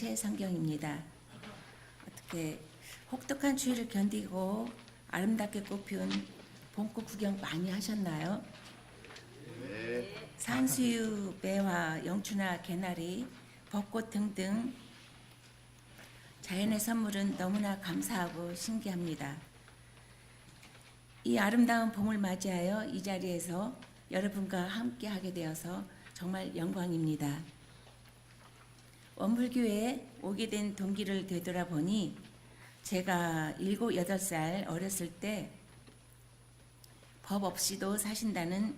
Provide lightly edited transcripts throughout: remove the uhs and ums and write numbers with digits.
최성경입니다. 어떻게 혹독한 추위를 견디고 아름답게 꽃피운 봄꽃 구경 많이 하셨나요? 네. 산수유, 매화, 영추나 개나리, 벚꽃 등등 자연의 선물은 너무나 감사하고 신기합니다. 이 아름다운 봄을 맞이하여 이 자리에서 여러분과 함께 하게 되어서 정말 영광입니다. 원불교에 오게 된 동기를 되돌아보니 제가 7, 8살 어렸을 때 법 없이도 사신다는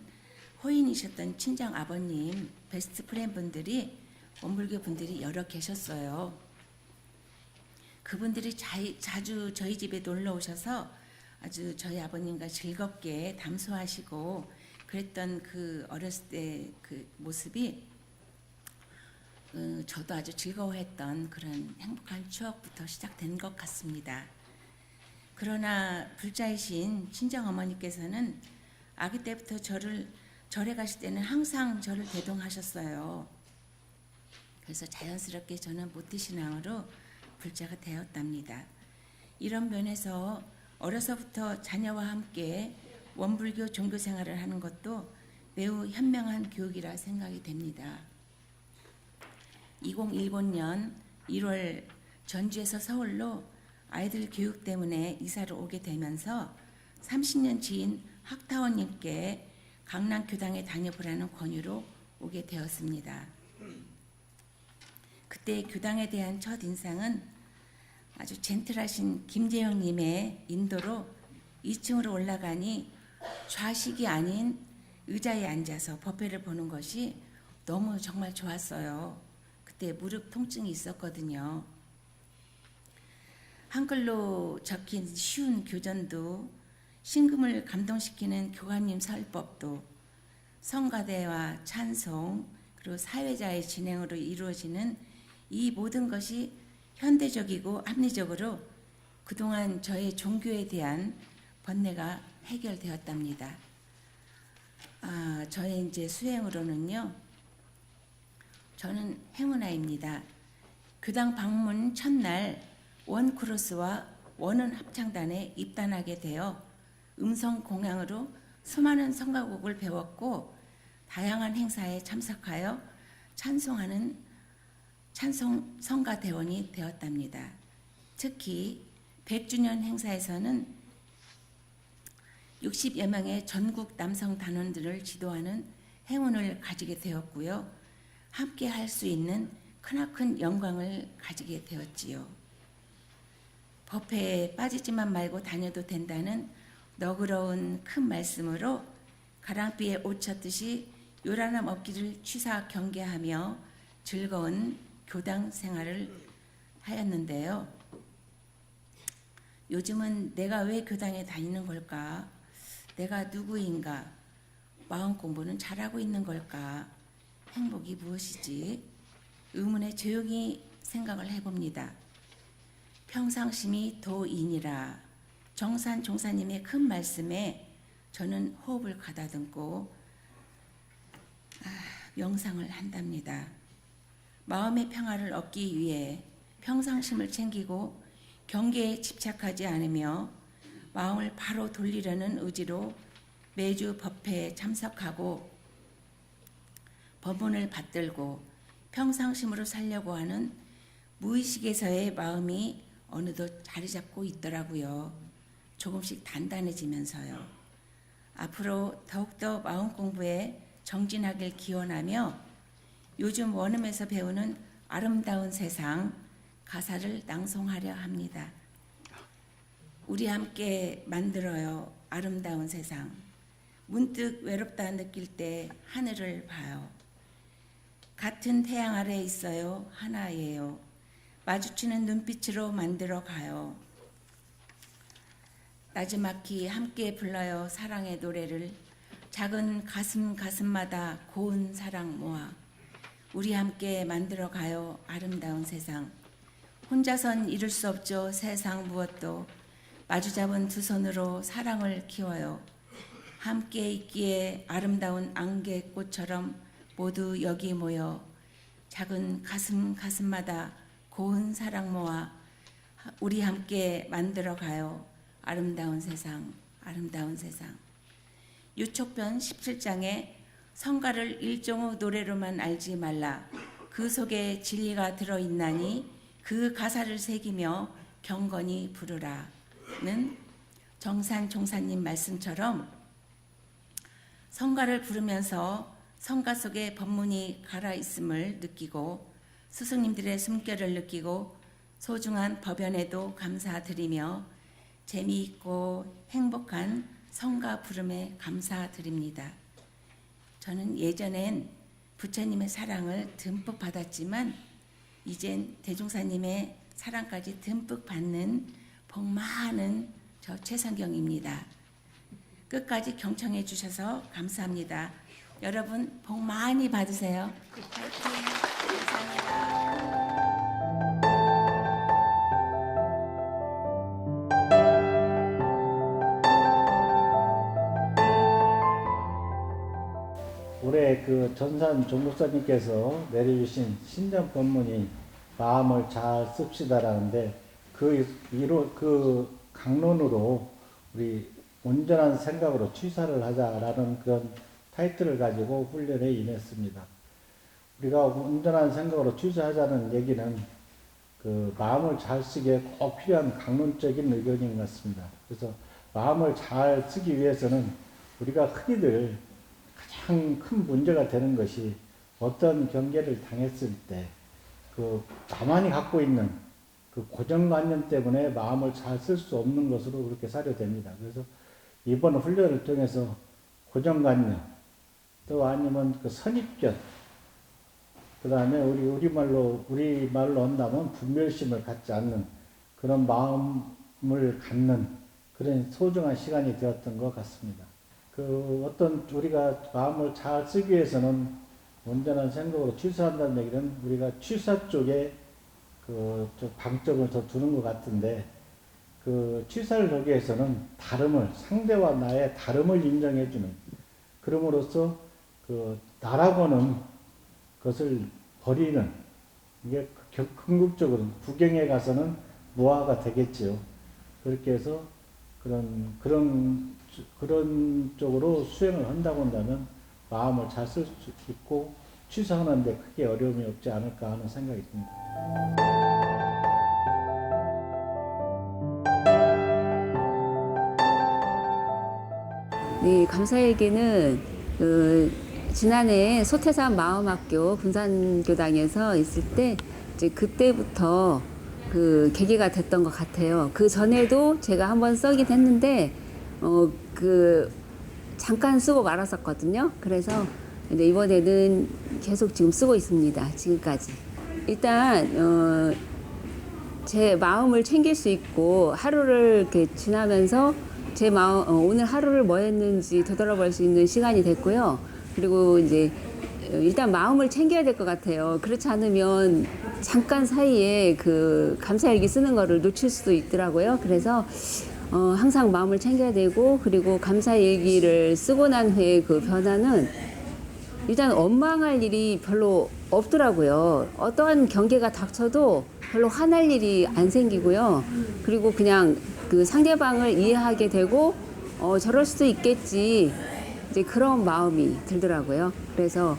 호인이셨던 친정 아버님, 베스트 프렌드 분들이 원불교 분들이 여러 계셨어요. 그분들이 자주 저희 집에 놀러 오셔서 아주 저희 아버님과 즐겁게 담소하시고 그랬던 그 어렸을 때 그 모습이 저도 아주 즐거워했던 그런 행복한 추억부터 시작된 것 같습니다. 그러나 불자이신 친정어머니께서는 아기 때부터 절에 가실 때는 항상 저를 대동하셨어요. 그래서 자연스럽게 저는 모태신앙으로 불자가 되었답니다. 이런 면에서 어려서부터 자녀와 함께 원불교 종교 생활을 하는 것도 매우 현명한 교육이라 생각이 됩니다. 2015년 1월 전주에서 서울로 아이들 교육 때문에 이사를 오게 되면서 30년 지인 학타원님께 강남교당에 다녀보라는 권유로 오게 되었습니다. 그때 교당에 대한 첫 인상은 아주 젠틀하신 김재영님의 인도로 2층으로 올라가니 좌식이 아닌 의자에 앉아서 법회를 보는 것이 너무 정말 좋았어요. 그때 무릎 통증이 있었거든요. 한글로 적힌 쉬운 교전도, 신금을 감동시키는 교관님 설법도, 성가대와 찬송, 그리고 사회자의 진행으로 이루어지는 이 모든 것이 현대적이고 합리적으로 그동안 저의 종교에 대한 번뇌가 해결되었답니다. 저의 이제 수행으로는요, 저는 행운아입니다. 교당 방문 첫날 원크로스와 원은 합창단에 입단하게 되어 음성 공양으로 수많은 성가곡을 배웠고 다양한 행사에 참석하여 찬송하는 찬송 성가대원이 되었답니다. 특히 100주년 행사에서는 60여 명의 전국 남성 단원들을 지도하는 행운을 가지게 되었고요. 함께 할 수 있는 크나큰 영광을 가지게 되었지요. 법회에 빠지지만 말고 다녀도 된다는 너그러운 큰 말씀으로 가랑비에 옷 쳤듯이 요란함 없기를 취사 경계하며 즐거운 교당 생활을 하였는데요. 요즘은 내가 왜 교당에 다니는 걸까? 내가 누구인가? 마음 공부는 잘하고 있는 걸까? 행복이 무엇이지? 의문에 조용히 생각을 해봅니다. 평상심이 도인이라 정산 종사님의 큰 말씀에 저는 호흡을 가다듬고 명상을 한답니다. 마음의 평화를 얻기 위해 평상심을 챙기고 경계에 집착하지 않으며 마음을 바로 돌리려는 의지로 매주 법회에 참석하고 법문을 받들고 평상심으로 살려고 하는 무의식에서의 마음이 어느덧 자리 잡고 있더라고요. 조금씩 단단해지면서요. 앞으로 더욱더 마음 공부에 정진하길 기원하며 요즘 원음에서 배우는 아름다운 세상 가사를 낭송하려 합니다. 우리 함께 만들어요 아름다운 세상. 문득 외롭다 느낄 때 하늘을 봐요. 같은 태양 아래 있어요 하나예요. 마주치는 눈빛으로 만들어 가요. 나지막히 함께 불러요 사랑의 노래를. 작은 가슴마다 고운 사랑 모아 우리 함께 만들어 가요 아름다운 세상. 혼자선 이룰 수 없죠 세상 무엇도. 마주잡은 두 손으로 사랑을 키워요. 함께 있기에 아름다운 안개꽃처럼 모두 여기 모여 작은 가슴마다 고운 사랑 모아 우리 함께 만들어가요. 아름다운 세상, 아름다운 세상. 유촉변 17장에 성가를 일종의 노래로만 알지 말라. 그 속에 진리가 들어있나니 그 가사를 새기며 경건히 부르라는 정산 종사님 말씀처럼 성가를 부르면서 성가 속에 법문이 갈아있음을 느끼고 스승님들의 숨결을 느끼고 소중한 법연에도 감사드리며 재미있고 행복한 성가 부름에 감사드립니다. 저는 예전엔 부처님의 사랑을 듬뿍 받았지만 이젠 대종사님의 사랑까지 듬뿍 받는 복 많은 저 최성경입니다. 끝까지 경청해 주셔서 감사합니다. 여러분 복 많이 받으세요. 파이팅! 감사합니다. 올해 그 전산 종목사님께서 내려주신 신전 법문이 마음을 잘 씁시다라는데 그 강론으로 우리 온전한 생각으로 취사를 하자라는 그런 타이틀을 가지고 훈련에 임했습니다. 우리가 온전한 생각으로 취사하자는 얘기는 그 마음을 잘 쓰기에 꼭 필요한 강론적인 의견인 것 같습니다. 그래서 마음을 잘 쓰기 위해서는 우리가 흔히들 가장 큰 문제가 되는 것이 어떤 경계를 당했을 때 그 나만이 갖고 있는 그 고정관념 때문에 마음을 잘 쓸 수 없는 것으로 그렇게 사료됩니다. 그래서 이번 훈련을 통해서 고정관념 또 아니면 그 선입견 그 다음에 우리말로 한다면 분별심을 갖지 않는 그런 마음을 갖는 그런 소중한 시간이 되었던 것 같습니다. 우리가 마음을 잘 쓰기 위해서는 온전한 생각으로 취사한다는 얘기는 우리가 취사 쪽에 좀 방점을 더 두는 것 같은데 그 취사를 하기 위해서는 상대와 나의 다름을 인정해주는 그럼으로써 그 나라고는 것을 버리는 이게 궁극적으로 구경에 가서는 무아가 되겠지요. 그렇게 해서 그런 쪽으로 수행을 한다고 한다면 마음을 잘 쓸 수 있고 취사하는 데 크게 어려움이 없지 않을까 하는 생각이 듭니다. 네, 감사일기는 지난해 소태산 마음학교 분산교당에서 있을 때 이제 그때부터 그 계기가 됐던 것 같아요. 그 전에도 제가 한번 써긴 했는데 잠깐 쓰고 말았었거든요. 그래서 이제 이번에는 계속 지금 쓰고 있습니다. 지금까지. 일단 제 마음을 챙길 수 있고 하루를 이렇게 지나면서 제 마음 오늘 하루를 뭐 했는지 되돌아볼 수 있는 시간이 됐고요. 그리고 이제 일단 마음을 챙겨야 될 것 같아요. 그렇지 않으면 잠깐 사이에 그 감사일기 쓰는 거를 놓칠 수도 있더라고요. 그래서 항상 마음을 챙겨야 되고 그리고 감사일기를 쓰고 난 후에 그 변화는 일단 원망할 일이 별로 없더라고요. 어떠한 경계가 닥쳐도 별로 화날 일이 안 생기고요. 그리고 그냥 그 상대방을 이해하게 되고 저럴 수도 있겠지 이제 그런 마음이 들더라고요. 그래서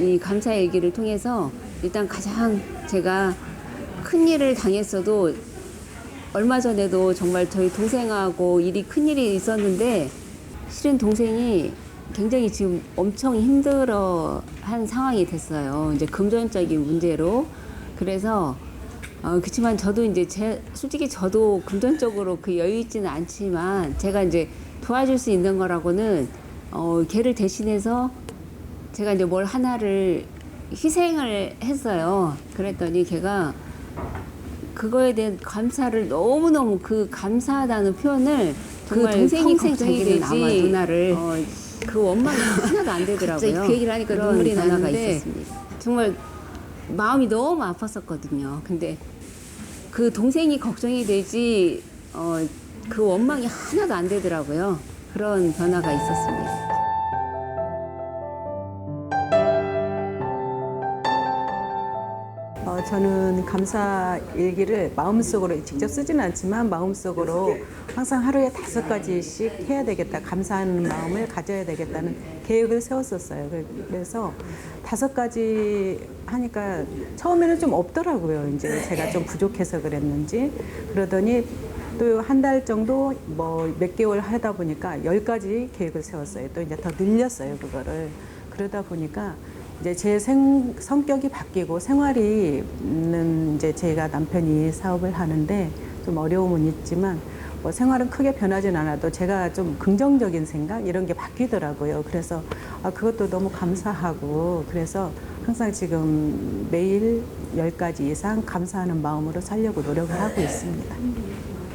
이 감사일기를 통해서 일단 가장 제가 큰 일을 당했어도 얼마 전에도 정말 저희 동생하고 큰 일이 있었는데 실은 동생이 굉장히 지금 엄청 힘들어 한 상황이 됐어요. 이제 금전적인 문제로. 그래서 그렇지만 저도 이제 솔직히 저도 금전적으로 그 여유 있지는 않지만 제가 이제 도와줄 수 있는 거라고는 걔를 대신해서 제가 이제 뭘 하나를 희생을 했어요. 그랬더니 걔가 그거에 대한 감사를 너무너무 그 감사하다는 표현을 그 동생이 걱정이 되지 아마 누나를 그 원망이 하나도 안 되더라고요. 갑자기 그 얘기를 하니까 눈물이 나는데 정말 마음이 너무 아팠었거든요. 근데 그 동생이 걱정이 되지 그 원망이 하나도 안 되더라고요. 그런 변화가 있었습니다. 저는 감사 일기를 마음속으로 직접 쓰지는 않지만 마음속으로 항상 하루에 5가지씩 해야 되겠다. 감사하는 마음을 가져야 되겠다는 계획을 세웠었어요. 그래서 5가지 하니까 처음에는 좀 없더라고요. 이제 제가 좀 부족해서 그랬는지. 그러더니 또 한 달 정도 뭐 몇 개월 하다 보니까 10가지 계획을 세웠어요. 또 이제 더 늘렸어요, 그거를. 그러다 보니까 이제 제 성격이 바뀌고 생활이는 이제 제가 남편이 사업을 하는데 좀 어려움은 있지만 뭐 생활은 크게 변하진 않아도 제가 좀 긍정적인 생각 이런 게 바뀌더라고요. 그래서 그것도 너무 감사하고 그래서 항상 지금 매일 10가지 이상 감사하는 마음으로 살려고 노력을 하고 있습니다.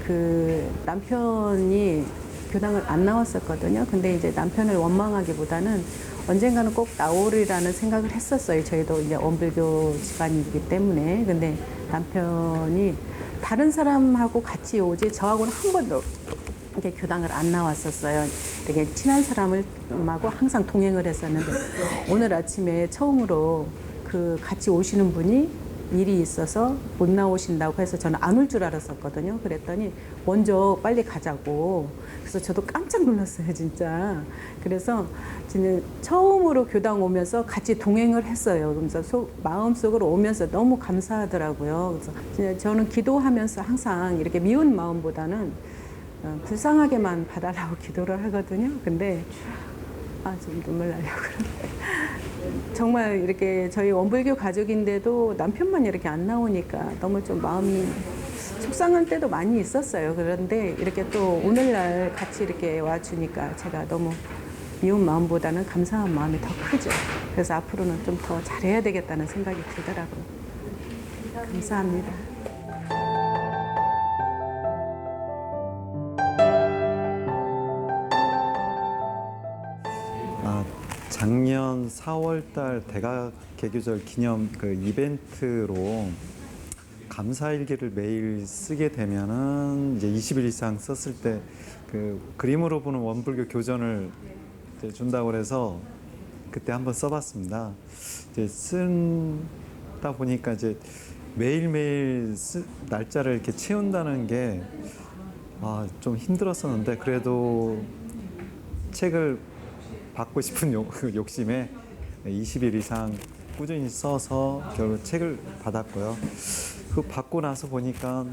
그 남편이 교당을 안 나왔었거든요. 근데 이제 남편을 원망하기보다는 언젠가는 꼭 나오리라는 생각을 했었어요. 저희도 이제 원불교 집안이기 때문에. 근데 남편이 다른 사람하고 같이 오지 저하고는 한 번도 이렇게 교당을 안 나왔었어요. 되게 친한 사람하고 항상 동행을 했었는데 오늘 아침에 처음으로 그 같이 오시는 분이 일이 있어서 못 나오신다고 해서 저는 안 올 줄 알았었거든요. 그랬더니 먼저 빨리 가자고. 그래서 저도 깜짝 놀랐어요, 진짜. 그래서 저는 처음으로 교당 오면서 같이 동행을 했어요. 그래서 마음속으로 오면서 너무 감사하더라고요. 그래서 진짜 저는 기도하면서 항상 이렇게 미운 마음보다는 불쌍하게만 봐달라고 기도를 하거든요. 근데 좀 눈물 나려고 그러네. 정말 이렇게 저희 원불교 가족인데도 남편만 이렇게 안 나오니까 너무 좀 마음이 속상한 때도 많이 있었어요. 그런데 이렇게 또 오늘날 같이 이렇게 와주니까 제가 너무 미운 마음보다는 감사한 마음이 더 크죠. 그래서 앞으로는 좀 더 잘해야 되겠다는 생각이 들더라고요. 감사합니다. 작년 4월달 대각 개교절 기념 그 이벤트로 감사일기를 매일 쓰게 되면은 이제 20일 이상 썼을 때 그 그림으로 보는 원불교 교전을 이제 준다고 해서 그때 한번 써봤습니다. 이제 쓰다 보니까 이제 매일매일 날짜를 이렇게 채운다는 게 좀 힘들었었는데 그래도 책을 받고 싶은 욕심에 20일 이상 꾸준히 써서 결국 책을 받았고요. 그 받고 나서 보니까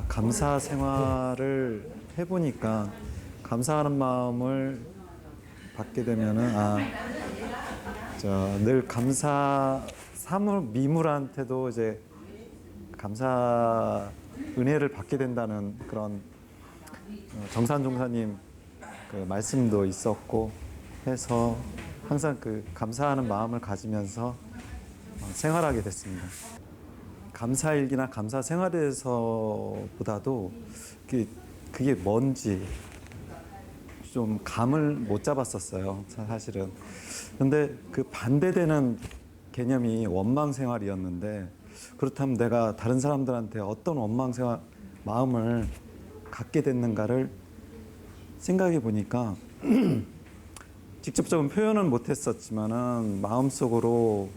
감사 생활을 해보니까 감사하는 마음을 받게 되면은 늘 감사 미물한테도 이제 감사 은혜를 받게 된다는 그런 정산 종사님 그 말씀도 있었고 해서 항상 그 감사하는 마음을 가지면서 생활하게 됐습니다. 감사일기나 감사 생활에서보다도 그게 뭔지 좀 감을 못 잡았었어요, 사실은. 근데 그 반대되는 개념이 원망 생활이었는데 그렇다면 내가 다른 사람들한테 어떤 원망 생활 마음을 갖게 됐는가를 생각해 보니까 직접적인 표현은 못했었지만은 마음속으로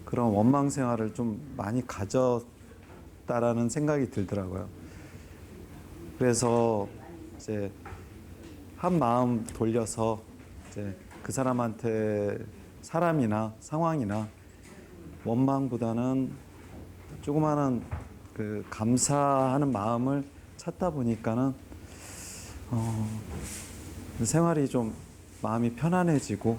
그런 원망 생활을 좀 많이 가졌다라는 생각이 들더라고요. 그래서 이제 한 마음 돌려서 이제 그 사람한테 사람이나 상황이나 원망보다는 조그마한 그 감사하는 마음을 찾다 보니까는 생활이 좀 마음이 편안해지고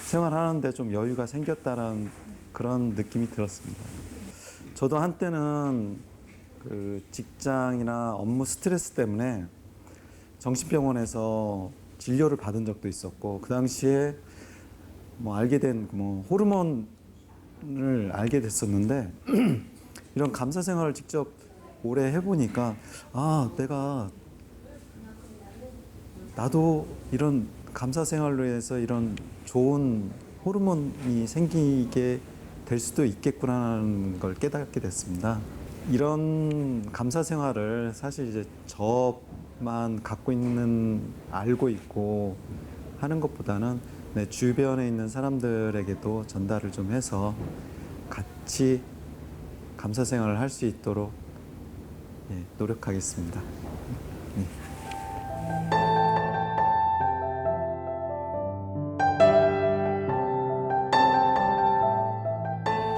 생활하는데 좀 여유가 생겼다는 그런 느낌이 들었습니다. 저도 한때는 그 직장이나 업무 스트레스 때문에 정신병원에서 진료를 받은 적도 있었고 그 당시에 알게 된 호르몬을 알게 됐었는데 이런 감사 생활을 직접 오래 해보니까 나도 이런 감사 생활로 해서 이런 좋은 호르몬이 생기게 될 수도 있겠구나라는 걸 깨닫게 됐습니다. 이런 감사 생활을 사실 이제 저만 알고 있고 하는 것보다는 내 주변에 있는 사람들에게도 전달을 좀 해서 같이 감사 생활을 할 수 있도록 노력하겠습니다.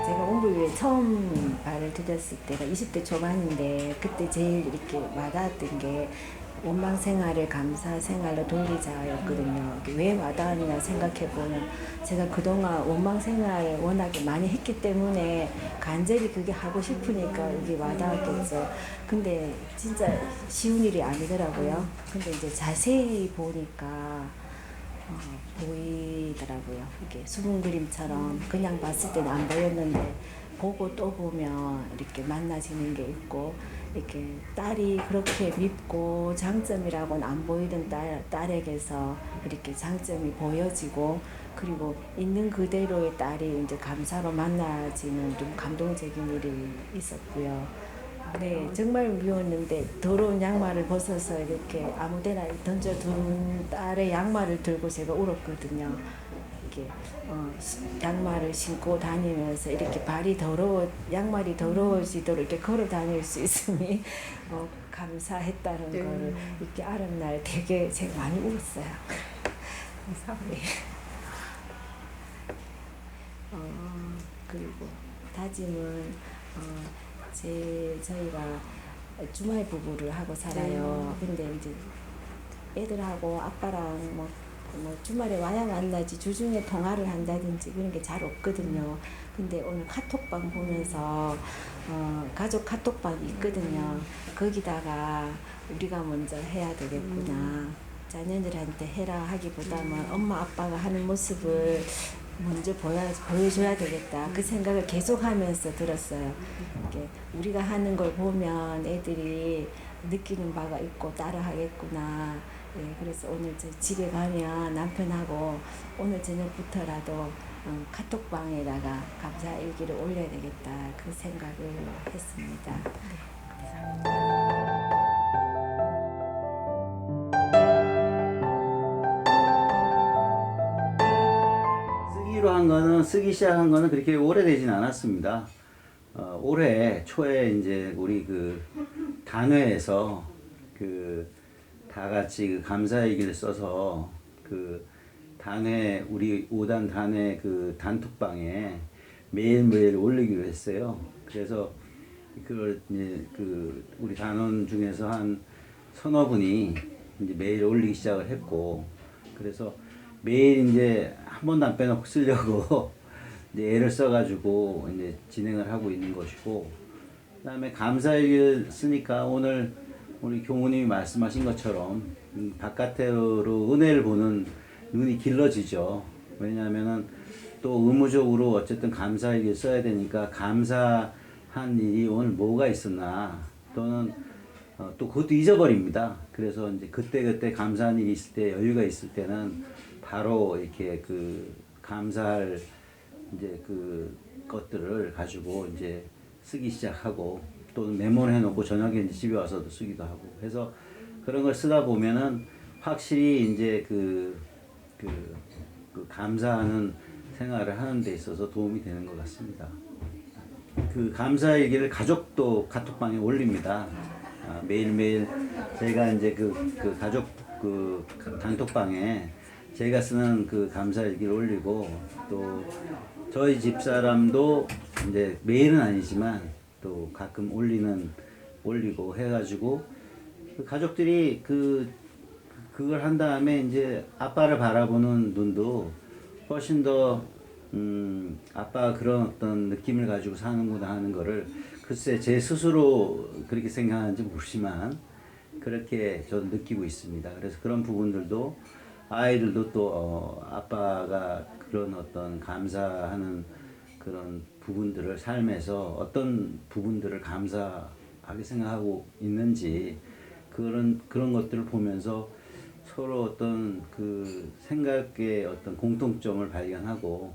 제가 옹불교에 처음 발을 디뎠을 때가 20대 초반인데 그때 제일 이렇게 와닿았던 게 원망 생활을 감사 생활로 돌리자였거든요. 왜 와닿았냐 생각해보면 제가 그동안 원망 생활을 워낙에 많이 했기 때문에 간절히 그게 하고 싶으니까 이게 와닿았겠죠. 근데 진짜 쉬운 일이 아니더라고요. 근데 이제 자세히 보니까 보이더라고요. 이게 수분 그림처럼 그냥 봤을 때는 안 보였는데 보고 또 보면 이렇게 만나지는 게 있고 이렇게 딸이 그렇게 밉고 장점이라고는 안 보이던 딸에게서 이렇게 장점이 보여지고 그리고 있는 그대로의 딸이 이제 감사로 만나지는 좀 감동적인 일이 있었고요. 네, 정말 미웠는데 더러운 양말을 벗어서 이렇게 아무데나 던져둔 딸의 양말을 들고 제가 울었거든요. 이렇게 양말을 신고 다니면서 이렇게 양말이 더러워지도록 이렇게 걸어 다닐 수 있음이 감사했다는 거를 이렇게 아는 날 되게 제가 많이 울었어요. 네. 그리고 다짐은 저희가 주말 부부를 하고 살아요. 근데 이제 애들하고 아빠랑 뭐 주말에 와야 만나지 주중에 통화를 한다든지 그런 게 잘 없거든요. 근데 오늘 카톡방 보면서 가족 카톡방이 있거든요. 거기다가 우리가 먼저 해야 되겠구나. 자녀들한테 해라 하기보다는 엄마 아빠가 하는 모습을 먼저 보여줘야 되겠다. 그 생각을 계속하면서 들었어요. 이렇게 우리가 하는 걸 보면 애들이 느끼는 바가 있고 따라하겠구나. 네, 그래서 오늘 집에 가면 남편하고 오늘 저녁부터라도 카톡방에다가 감사 일기를 올려야 되겠다. 그 생각을 했습니다. 쓰기 시작한 거는 그렇게 오래되진 않았습니다. 올해 초에 이제 우리 그 단회에서 다 같이 그 감사일기를 써서 그 단회 우리 5단 단회 그 단톡방에 매일매일 올리기로 했어요. 그래서 그걸 이제 우리 단원 중에서 한 서너 분이 이제 매일 올리기 시작을 했고, 그래서 매일 이제 한 번도 안 빼놓고 쓰려고 이제 애를 써가지고 이제 진행을 하고 있는 것이고, 그다음에 감사일기를 쓰니까 오늘 우리 교무님이 말씀하신 것처럼 바깥으로 은혜를 보는 눈이 길러지죠. 왜냐하면은 또 의무적으로 어쨌든 감사일기를 써야 되니까 감사한 일이 오늘 뭐가 있었나 또는 또 그것도 잊어버립니다. 그래서 이제 그때 감사한 일이 있을 때 여유가 있을 때는 바로 이렇게 감사할 이제 것들을 가지고 이제 쓰기 시작하고 또는 메모를 해놓고 저녁에 이제 집에 와서도 쓰기도 하고 해서 그런 걸 쓰다 보면은 확실히 이제 감사하는 생활을 하는 데 있어서 도움이 되는 것 같습니다. 감사일기를 가족도 카톡방에 올립니다. 매일매일 제가 이제 가족 단톡방에 제가 쓰는 감사일기를 올리고 또 저희 집사람도 이제 매일은 아니지만 또 가끔 올리고 해가지고 가족들이 그걸 한 다음에 이제 아빠를 바라보는 눈도 훨씬 더 아빠가 그런 어떤 느낌을 가지고 사는구나 하는 거를 글쎄 제 스스로 그렇게 생각하는지 모르지만 그렇게 저는 느끼고 있습니다. 그래서 그런 부분들도 아이들도 또 아빠가 그런 어떤 감사하는 그런 부분들을 삶에서 어떤 부분들을 감사하게 생각하고 있는지 그런 것들을 보면서 서로 어떤 생각의 어떤 공통점을 발견하고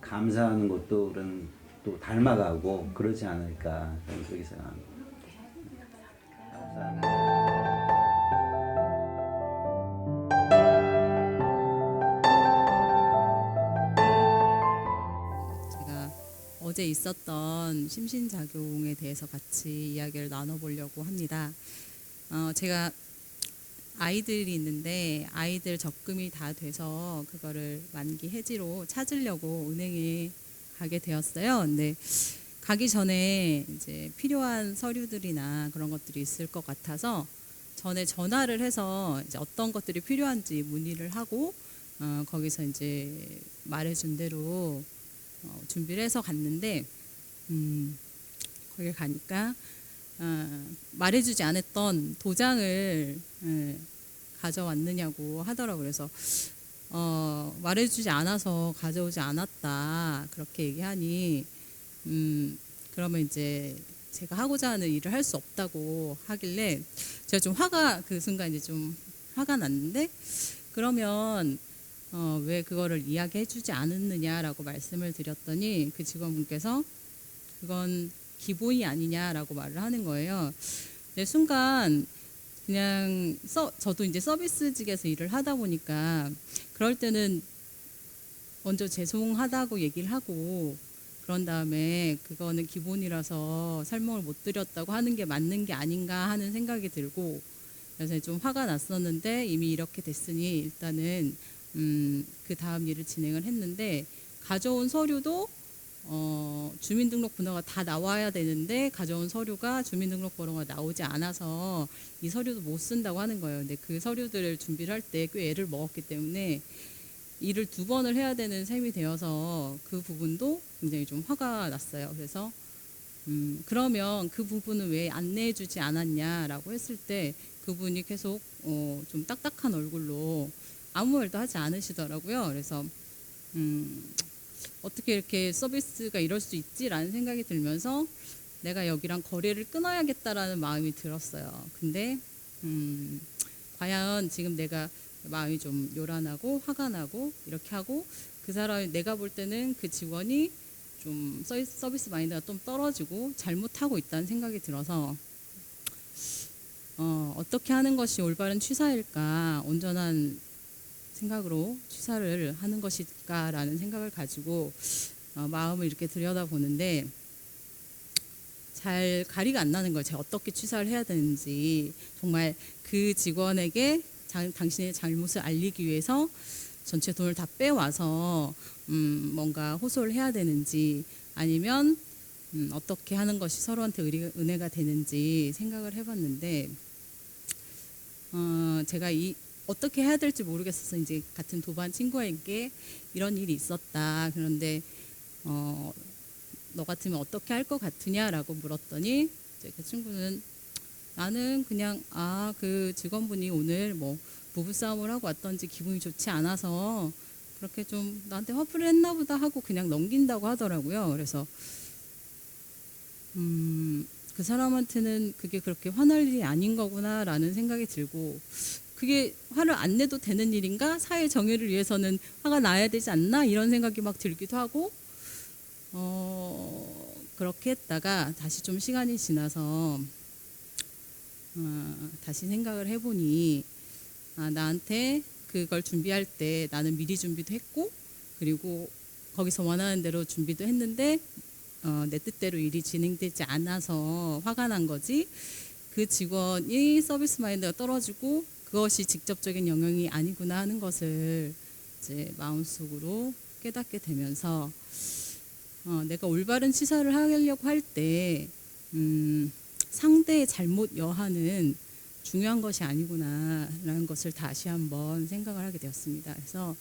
감사하는 것들은 또 닮아가고 그러지 않을까 저는 그렇게 생각합니다. 감사합니다. 어제 있었던 심신작용에 대해서 같이 이야기를 나눠보려고 합니다. 제가 아이들이 있는데 아이들 적금이 다 돼서 그거를 만기 해지로 찾으려고 은행에 가게 되었어요. 근데 가기 전에 이제 필요한 서류들이나 그런 것들이 있을 것 같아서 전에 전화를 해서 이제 어떤 것들이 필요한지 문의를 하고 거기서 이제 말해준 대로 준비를 해서 갔는데 거기 가니까 말해주지 않았던 도장을 가져왔느냐고 하더라고요. 그래서 말해주지 않아서 가져오지 않았다 그렇게 얘기하니 그러면 이제 제가 하고자 하는 일을 할 수 없다고 하길래 제가 좀 그 순간 이제 좀 화가 났는데 그러면 왜 그거를 이야기해주지 않았느냐라고 말씀을 드렸더니 그 직원분께서 그건 기본이 아니냐라고 말을 하는 거예요. 근데 순간 그냥 저도 이제 서비스직에서 일을 하다 보니까 그럴 때는 먼저 죄송하다고 얘기를 하고 그런 다음에 그거는 기본이라서 설명을 못 드렸다고 하는 게 맞는 게 아닌가 하는 생각이 들고 그래서 좀 화가 났었는데 이미 이렇게 됐으니 일단은 그 다음 일을 진행을 했는데 가져온 서류도 주민등록번호가 다 나와야 되는데 가져온 서류가 주민등록번호가 나오지 않아서 이 서류도 못 쓴다고 하는 거예요. 근데 그 서류들을 준비를 할 때 꽤 애를 먹었기 때문에 일을 2번을 해야 되는 셈이 되어서 그 부분도 굉장히 좀 화가 났어요. 그래서 그러면 그 부분은 왜 안내해 주지 않았냐라고 했을 때 그분이 계속 좀 딱딱한 얼굴로 아무 말도 하지 않으시더라고요. 그래서 어떻게 이렇게 서비스가 이럴 수 있지라는 생각이 들면서 내가 여기랑 거래를 끊어야겠다라는 마음이 들었어요. 근데 과연 지금 내가 마음이 좀 요란하고 화가 나고 이렇게 하고 그 사람이 내가 볼 때는 그 직원이 좀 서비스 마인드가 좀 떨어지고 잘못하고 있다는 생각이 들어서 어떻게 하는 것이 올바른 취사일까, 온전한 생각으로 취사를 하는 것일까라는 생각을 가지고 마음을 이렇게 들여다보는데 잘 가리가 안 나는 거예요. 제가 어떻게 취사를 해야 되는지, 정말 그 직원에게 당신의 잘못을 알리기 위해서 전체 돈을 다 빼와서 뭔가 호소를 해야 되는지, 아니면 어떻게 하는 것이 서로한테 은혜가 되는지 생각을 해봤는데 제가 어떻게 해야 될지 모르겠어서 이제 같은 도반 친구에게 이런 일이 있었다. 그런데 너 같으면 어떻게 할 것 같으냐라고 물었더니 이제 그 친구는 나는 그냥 그 직원분이 오늘 뭐 부부싸움을 하고 왔던지 기분이 좋지 않아서 그렇게 좀 나한테 화풀이를 했나 보다 하고 그냥 넘긴다고 하더라고요. 그래서 그 사람한테는 그게 그렇게 화날 일이 아닌 거구나라는 생각이 들고, 그게 화를 안 내도 되는 일인가? 사회 정의를 위해서는 화가 나야 되지 않나? 이런 생각이 막 들기도 하고 그렇게 했다가 다시 좀 시간이 지나서 다시 생각을 해보니 나한테 그걸 준비할 때 나는 미리 준비도 했고 그리고 거기서 원하는 대로 준비도 했는데 내 뜻대로 일이 진행되지 않아서 화가 난 거지, 그 직원이 서비스 마인드가 떨어지고 그것이 직접적인 영향이 아니구나 하는 것을 이제 마음속으로 깨닫게 되면서 내가 올바른 취사를 하려고 할 때 상대의 잘못 여하는 중요한 것이 아니구나라는 것을 다시 한번 생각을 하게 되었습니다. 그래서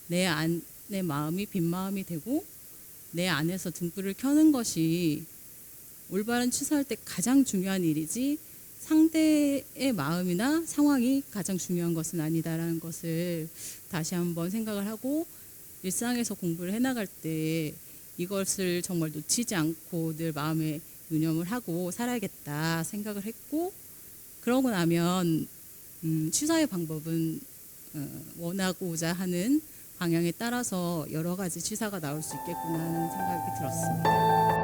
내 마음이 빈 마음이 되고 내 안에서 등불을 켜는 것이 올바른 취사할 때 가장 중요한 일이지 상대의 마음이나 상황이 가장 중요한 것은 아니다라는 것을 다시 한번 생각을 하고 일상에서 공부를 해나갈 때 이것을 정말 놓치지 않고 늘 마음에 유념을 하고 살아야겠다 생각을 했고, 그러고 나면 취사의 방법은 원하고자 하는 방향에 따라서 여러 가지 취사가 나올 수 있겠구나 하는 생각이 들었습니다.